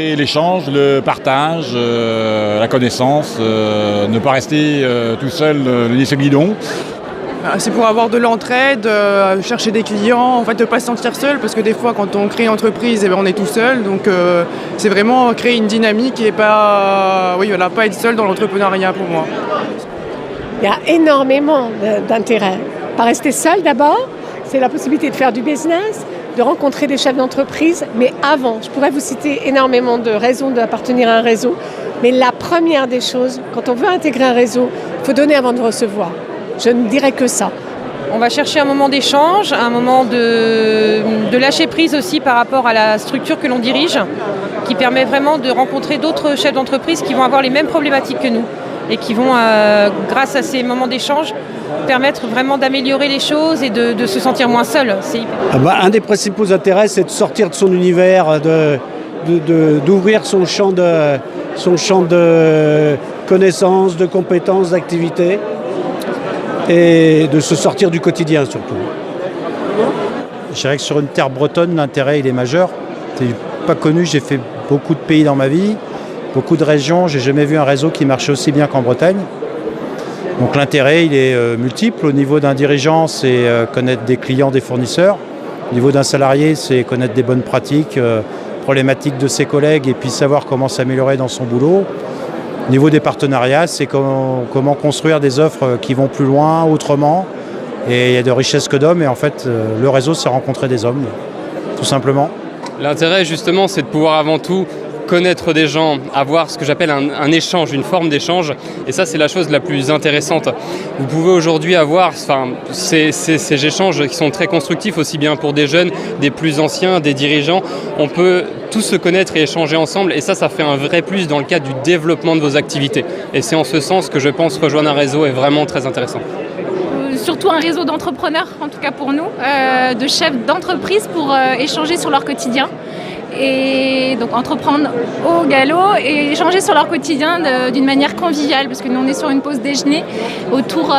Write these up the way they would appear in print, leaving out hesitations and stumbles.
Et l'échange, le partage, la connaissance, ne pas rester tout seul le nez sur le guidon. C'est pour avoir de l'entraide, chercher des clients, en fait ne pas se sentir seul parce que des fois quand on crée une entreprise on est tout seul, donc c'est vraiment créer une dynamique et pas être seul dans l'entrepreneuriat pour moi. Il y a énormément d'intérêt. Pas rester seul d'abord, c'est la possibilité de faire du business, de rencontrer des chefs d'entreprise, mais avant, je pourrais vous citer énormément de raisons d'appartenir à un réseau, mais la première des choses, quand on veut intégrer un réseau, il faut donner avant de recevoir. Je ne dirais que ça. On va chercher un moment d'échange, un moment de lâcher prise aussi par rapport à la structure que l'on dirige, qui permet vraiment de rencontrer d'autres chefs d'entreprise qui vont avoir les mêmes problématiques que nous et qui vont, grâce à ces moments d'échange, permettre vraiment d'améliorer les choses et de se sentir moins seul. Un des principaux intérêts, c'est de sortir de son univers, d'ouvrir son champ de connaissances, de compétences, d'activités, et de se sortir du quotidien surtout. Je dirais que sur une terre bretonne, l'intérêt il est majeur. C'est pas connu, j'ai fait beaucoup de pays dans ma vie, beaucoup de régions, j'ai jamais vu un réseau qui marchait aussi bien qu'en Bretagne. Donc l'intérêt il est multiple. Au niveau d'un dirigeant, c'est connaître des clients, des fournisseurs. Au niveau d'un salarié, c'est connaître des bonnes pratiques, problématiques de ses collègues et puis savoir comment s'améliorer dans son boulot. Au niveau des partenariats, c'est comment construire des offres qui vont plus loin, autrement. Et il y a de richesses que d'hommes. Et en fait, le réseau, c'est rencontrer des hommes, tout simplement. L'intérêt, justement, c'est de pouvoir avant tout connaître des gens, avoir ce que j'appelle un échange, une forme d'échange. Et ça, c'est la chose la plus intéressante. Vous pouvez aujourd'hui avoir ces échanges qui sont très constructifs, aussi bien pour des jeunes, des plus anciens, des dirigeants. On peut tous se connaître et échanger ensemble. Et ça fait un vrai plus dans le cadre du développement de vos activités. Et c'est en ce sens que je pense rejoindre un réseau est vraiment très intéressant. Surtout un réseau d'entrepreneurs, en tout cas pour nous, de chefs d'entreprise pour échanger sur leur quotidien. Et donc entreprendre au galop et échanger sur leur quotidien d'une manière conviviale, parce que nous on est sur une pause déjeuner autour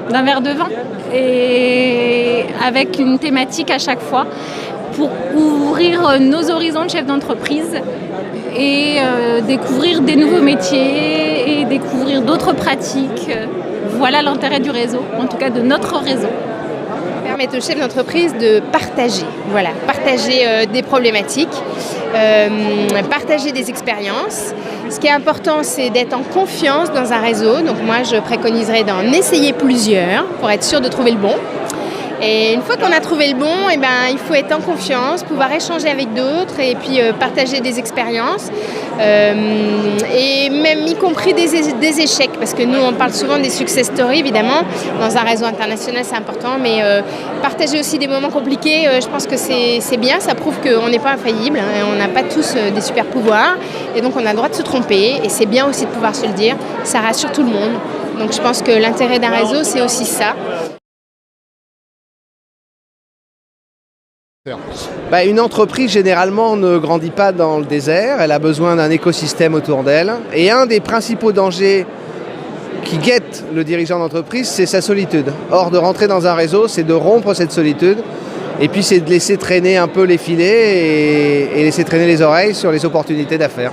d'un verre de vin et avec une thématique à chaque fois pour ouvrir nos horizons de chefs d'entreprise et découvrir des nouveaux métiers et découvrir d'autres pratiques. Voilà l'intérêt du réseau, en tout cas de notre réseau. Permettre aux chefs d'entreprise de partager, partager des problématiques, partager des expériences. Ce qui est important, c'est d'être en confiance dans un réseau. Donc moi, je préconiserais d'en essayer plusieurs pour être sûr de trouver le bon. Et une fois qu'on a trouvé le bon, il faut être en confiance, pouvoir échanger avec d'autres et puis partager des expériences. Et même y compris des échecs, parce que nous on parle souvent des success stories évidemment, dans un réseau international c'est important, mais partager aussi des moments compliqués, je pense que c'est bien, ça prouve qu'on n'est pas infaillible, hein, on n'a pas tous des super pouvoirs, et donc on a le droit de se tromper, et c'est bien aussi de pouvoir se le dire, ça rassure tout le monde. Donc je pense que l'intérêt d'un réseau c'est aussi ça. Une entreprise généralement ne grandit pas dans le désert, elle a besoin d'un écosystème autour d'elle. Et un des principaux dangers qui guette le dirigeant d'entreprise, c'est sa solitude. Or, de rentrer dans un réseau, c'est de rompre cette solitude. Et puis c'est de laisser traîner un peu les filets et laisser traîner les oreilles sur les opportunités d'affaires.